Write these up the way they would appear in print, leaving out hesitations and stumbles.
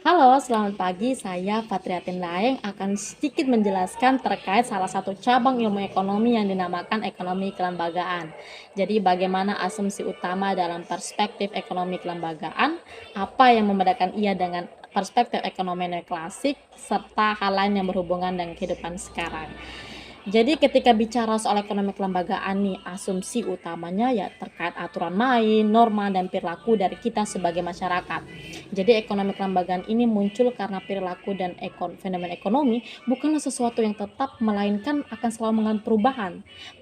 Halo, selamat pagi. Saya Fatriatin Daeng akan sedikit menjelaskan terkait salah satu cabang ilmu ekonomi yang dinamakan ekonomi kelembagaan. Jadi, bagaimana asumsi utama dalam perspektif ekonomi kelembagaan, apa yang membedakan ia dengan perspektif ekonomi neoklasik, serta hal lain yang berhubungan dengan kehidupan sekarang. Jadi ketika bicara soal ekonomi kelembagaan nih, asumsi utamanya ya terkait aturan main, norma, dan perilaku dari kita sebagai masyarakat. Jadi ekonomi kelembagaan ini muncul karena perilaku dan fenomena ekonomi bukanlah sesuatu yang tetap, melainkan akan selalu mengalami perubahan.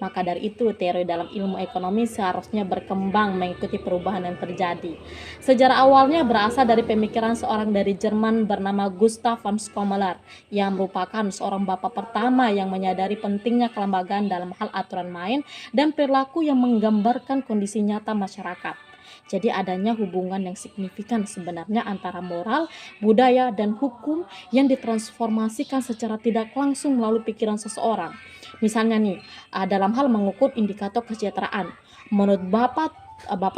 Maka dari itu, teori dalam ilmu ekonomi seharusnya berkembang mengikuti perubahan yang terjadi. Sejarah awalnya berasal dari pemikiran seorang dari Jerman bernama Gustav von Skommeler, yang merupakan seorang bapak pertama yang menyadari pentingnya kelembagaan dalam hal aturan main dan perilaku yang menggambarkan kondisi nyata masyarakat. Jadi adanya hubungan yang signifikan sebenarnya antara moral, budaya, dan hukum yang ditransformasikan secara tidak langsung melalui pikiran seseorang. Misalnya nih, dalam hal mengukur indikator kesejahteraan. Menurut Bapak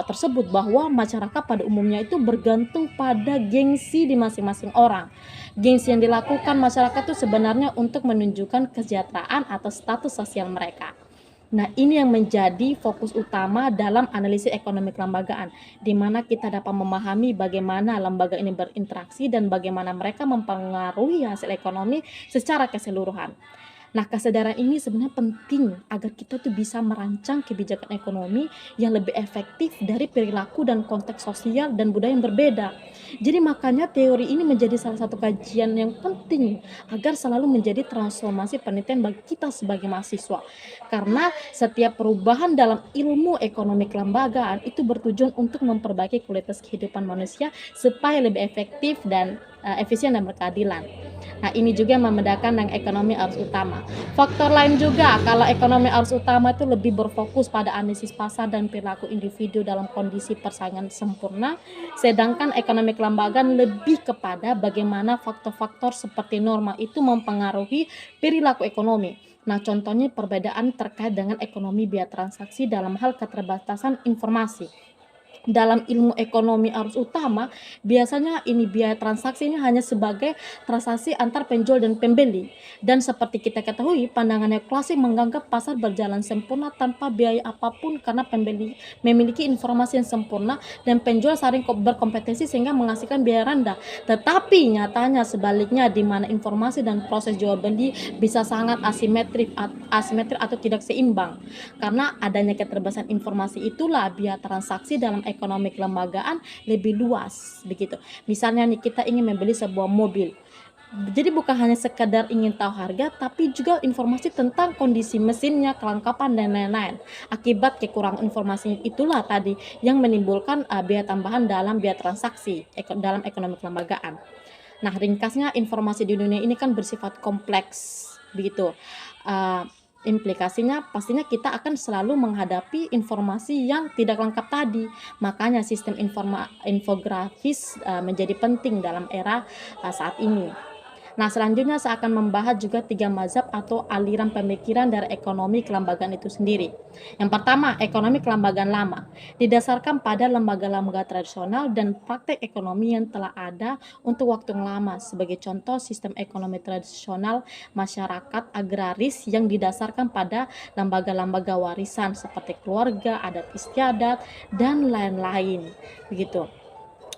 tersebut bahwa masyarakat pada umumnya itu bergantung pada gengsi di masing-masing orang. Gengsi yang dilakukan masyarakat itu sebenarnya untuk menunjukkan kesejahteraan atau status sosial mereka. Nah, ini yang menjadi fokus utama dalam analisis ekonomi kelembagaan, di mana kita dapat memahami bagaimana lembaga ini berinteraksi dan bagaimana mereka mempengaruhi hasil ekonomi secara keseluruhan. Nah, kesadaran ini sebenarnya penting agar kita tuh bisa merancang kebijakan ekonomi yang lebih efektif dari perilaku dan konteks sosial dan budaya yang berbeda. Jadi makanya teori ini menjadi salah satu kajian yang penting agar selalu menjadi transformasi penelitian bagi kita sebagai mahasiswa. Karena setiap perubahan dalam ilmu ekonomi kelembagaan itu bertujuan untuk memperbaiki kualitas kehidupan manusia supaya lebih efektif dan efisien dan berkeadilan. Nah, ini juga yang membedakan dengan ekonomi arus utama. Faktor lain juga, kalau ekonomi arus utama itu lebih berfokus pada analisis pasar dan perilaku individu dalam kondisi persaingan sempurna, sedangkan ekonomi kelembagaan lebih kepada bagaimana faktor-faktor seperti norma itu mempengaruhi perilaku ekonomi. Nah, contohnya perbedaan terkait dengan ekonomi biaya transaksi dalam hal keterbatasan informasi. Dalam ilmu ekonomi arus utama, biasanya ini biaya transaksi ini hanya sebagai transaksi antar penjual dan pembeli. Dan seperti kita ketahui, pandangan klasik menganggap pasar berjalan sempurna tanpa biaya apapun karena pembeli memiliki informasi yang sempurna dan penjual saling berkompetisi sehingga menghasilkan biaya rendah. Tetapi nyatanya sebaliknya, di mana informasi dan proses jual beli bisa sangat asimetrik atau tidak seimbang. Karena adanya keterbatasan informasi itulah biaya transaksi dalam ekonomi kelembagaan lebih luas begitu. Misalnya nih, kita ingin membeli sebuah mobil. Jadi bukan hanya sekedar ingin tahu harga, tapi juga informasi tentang kondisi mesinnya, kelengkapan, dan lain-lain. Akibat kekurangan informasi itulah tadi yang menimbulkan biaya tambahan dalam biaya transaksi dalam ekonomi kelembagaan. Nah, ringkasnya informasi di dunia ini kan bersifat kompleks begitu. Uh, Implikasinya pastinya kita akan selalu menghadapi informasi yang tidak lengkap tadi. Makanya sistem infografis menjadi penting dalam era saat ini. Nah, selanjutnya saya akan membahas juga 3 mazhab atau aliran pemikiran dari ekonomi kelembagaan itu sendiri. Yang pertama, ekonomi kelembagaan lama, didasarkan pada lembaga-lembaga tradisional dan praktek ekonomi yang telah ada untuk waktu yang lama. Sebagai contoh, sistem ekonomi tradisional masyarakat agraris yang didasarkan pada lembaga-lembaga warisan seperti keluarga, adat istiadat, dan lain-lain. Begitu.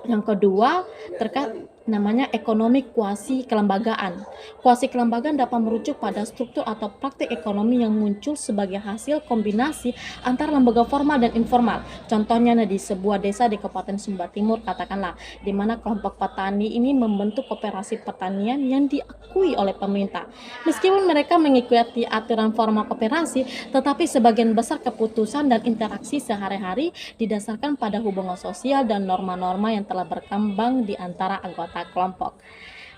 Yang kedua, terkait namanya ekonomi kuasi kelembagaan. Kuasi kelembagaan dapat merujuk pada struktur atau praktik ekonomi yang muncul sebagai hasil kombinasi antara lembaga formal dan informal. Contohnya di sebuah desa di Kabupaten Sumba Timur, katakanlah, di mana kelompok petani ini membentuk koperasi pertanian yang diakui oleh pemerintah. Meskipun mereka mengikuti aturan formal koperasi, tetapi sebagian besar keputusan dan interaksi sehari-hari didasarkan pada hubungan sosial dan norma-norma yang telah berkembang di antara anggota kelompok.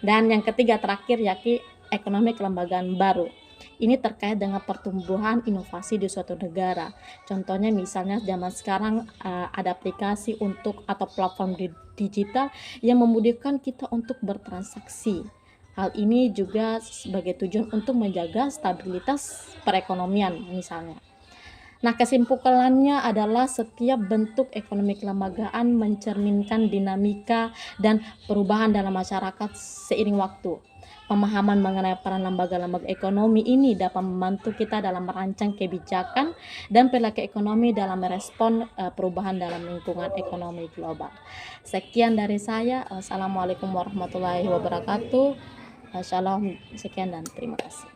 Dan yang ketiga terakhir, yakni ekonomi kelembagaan baru. Ini terkait dengan pertumbuhan inovasi di suatu negara. Contohnya misalnya zaman sekarang ada aplikasi untuk atau platform digital yang memudahkan kita untuk bertransaksi. Hal ini juga sebagai tujuan untuk menjaga stabilitas perekonomian misalnya. Nah, kesimpulannya adalah setiap bentuk ekonomi kelembagaan mencerminkan dinamika dan perubahan dalam masyarakat seiring waktu. Pemahaman mengenai peran lembaga-lembaga ekonomi ini dapat membantu kita dalam merancang kebijakan dan perilaku ekonomi dalam merespon perubahan dalam lingkungan ekonomi global. Sekian dari saya. Assalamualaikum warahmatullahi wabarakatuh. Shalom, sekian dan terima kasih.